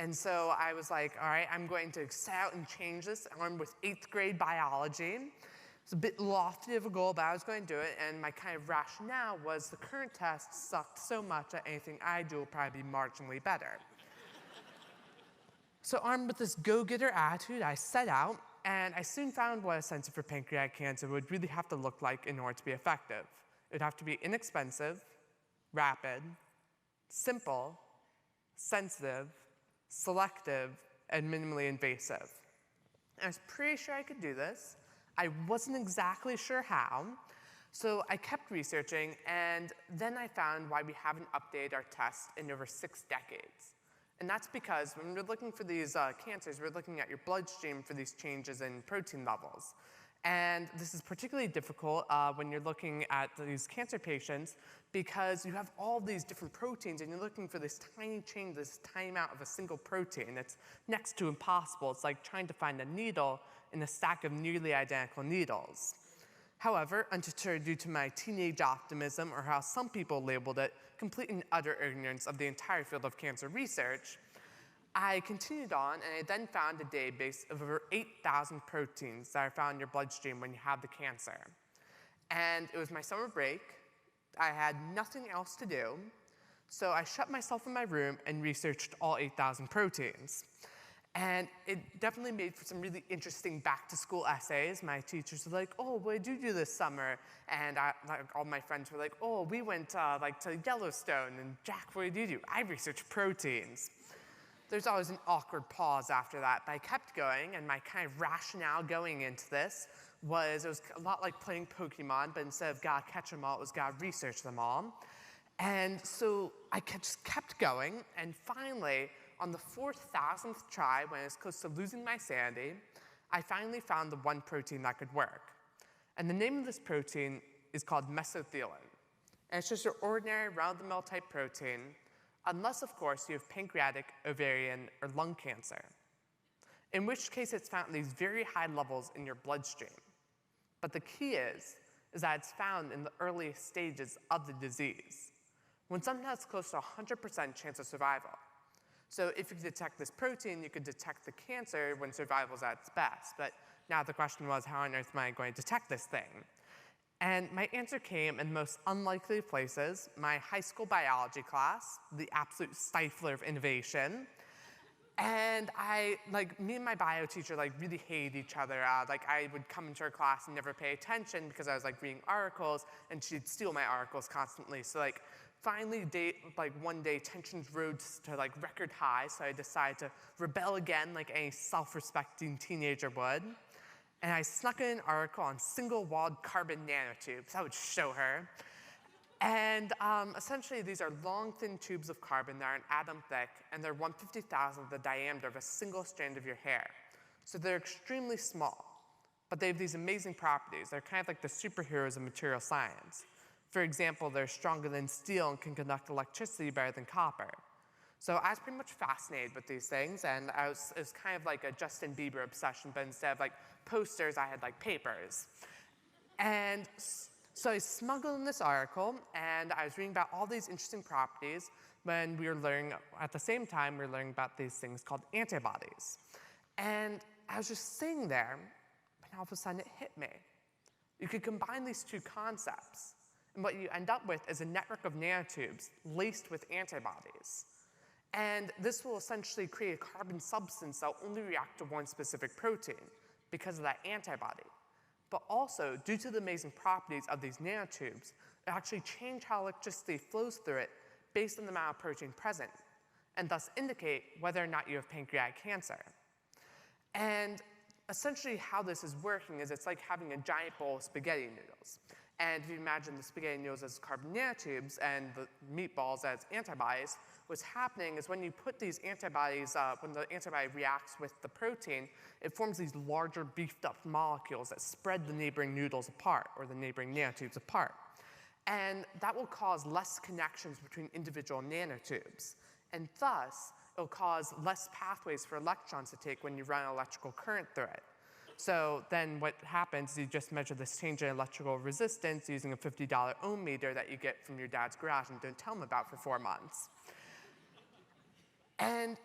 And so I was like, all right, I'm going to set out and change this armed with 8th grade biology. It's a bit lofty of a goal, but I was going to do it. And my kind of rationale was the current test sucked so much that anything I do will probably be marginally better. So armed with this go-getter attitude, I set out, and I soon found what a sensor for pancreatic cancer would really have to look like in order to be effective. It would have to be inexpensive, rapid, simple, sensitive, selective, and minimally invasive. And I was pretty sure I could do this. I wasn't exactly sure how, so I kept researching, and then I found why we haven't updated our test in over 6 decades. And that's because when we're looking for these cancers, we're looking at your bloodstream for these changes in protein levels. And this is particularly difficult when you're looking at these cancer patients because you have all these different proteins and you're looking for this tiny change, this tiny amount of a single protein. It's next to impossible. It's like trying to find a needle in a stack of nearly identical needles. However, undeterred due to my teenage optimism, or how some people labeled it, complete and utter ignorance of the entire field of cancer research, I continued on, and I then found a database of over 8,000 proteins that are found in your bloodstream when you have the cancer. And it was my summer break. I had nothing else to do, so I shut myself in my room and researched all 8,000 proteins. And it definitely made for some really interesting back-to-school essays. My teachers were like, oh, what did you do this summer? And all my friends were like, oh, we went to Yellowstone. And Jack, what did you do? I researched proteins. There's always an awkward pause after that, but I kept going, and my kind of rationale going into this was it was a lot like playing Pokemon, but instead of gotta catch them all, it was gotta research them all. And so I just kept going, and finally, on the 4,000th try, when I was close to losing my sanity, I finally found the one protein that could work. And the name of this protein is called mesothelin. And it's just your ordinary run-of-the-mill type protein, unless, of course, you have pancreatic, ovarian, or lung cancer, in which case it's found in these very high levels in your bloodstream. But the key is that it's found in the earliest stages of the disease, when something has close to 100% chance of survival. So if you could detect this protein, you could detect the cancer when survival is at its best. But now the question was, how on earth am I going to detect this thing? And my answer came in the most unlikely places: my high school biology class, the absolute stifler of innovation. And me and my bio teacher really hated each other. I would come into her class and never pay attention because I was reading articles, and she'd steal my articles constantly. So finally, one day, tensions rose to record highs. So I decided to rebel again, like any self-respecting teenager would. And I snuck in an article on single-walled carbon nanotubes. I would show her. And essentially, these are long, thin tubes of carbon that are an atom thick, and they're 1/50,000th of the diameter of a single strand of your hair. So they're extremely small, but they have these amazing properties. They're kind of like the superheroes of material science. For example, they're stronger than steel and can conduct electricity better than copper. So I was pretty much fascinated with these things, and it was kind of like a Justin Bieber obsession, but instead of posters, I had papers. And so I smuggled in this article, and I was reading about all these interesting properties when we were learning, at the same time, we were learning about these things called antibodies. And I was just sitting there, and all of a sudden it hit me. You could combine these two concepts, and what you end up with is a network of nanotubes laced with antibodies. And this will essentially create a carbon substance that will only react to one specific protein because of that antibody. But also, due to the amazing properties of these nanotubes, it actually change how electricity flows through it based on the amount of protein present, and thus indicate whether or not you have pancreatic cancer. And essentially how this is working is it's like having a giant bowl of spaghetti noodles. And if you imagine the spaghetti noodles as carbon nanotubes and the meatballs as antibodies, what's happening is when you put these antibodies, when the antibody reacts with the protein, it forms these larger beefed up molecules that spread the neighboring noodles apart, or the neighboring nanotubes apart. And that will cause less connections between individual nanotubes. And thus, it'll cause less pathways for electrons to take when you run an electrical current through it. So then what happens is you just measure this change in electrical resistance using a $50 ohm meter that you get from your dad's garage and don't tell him about for 4 months. And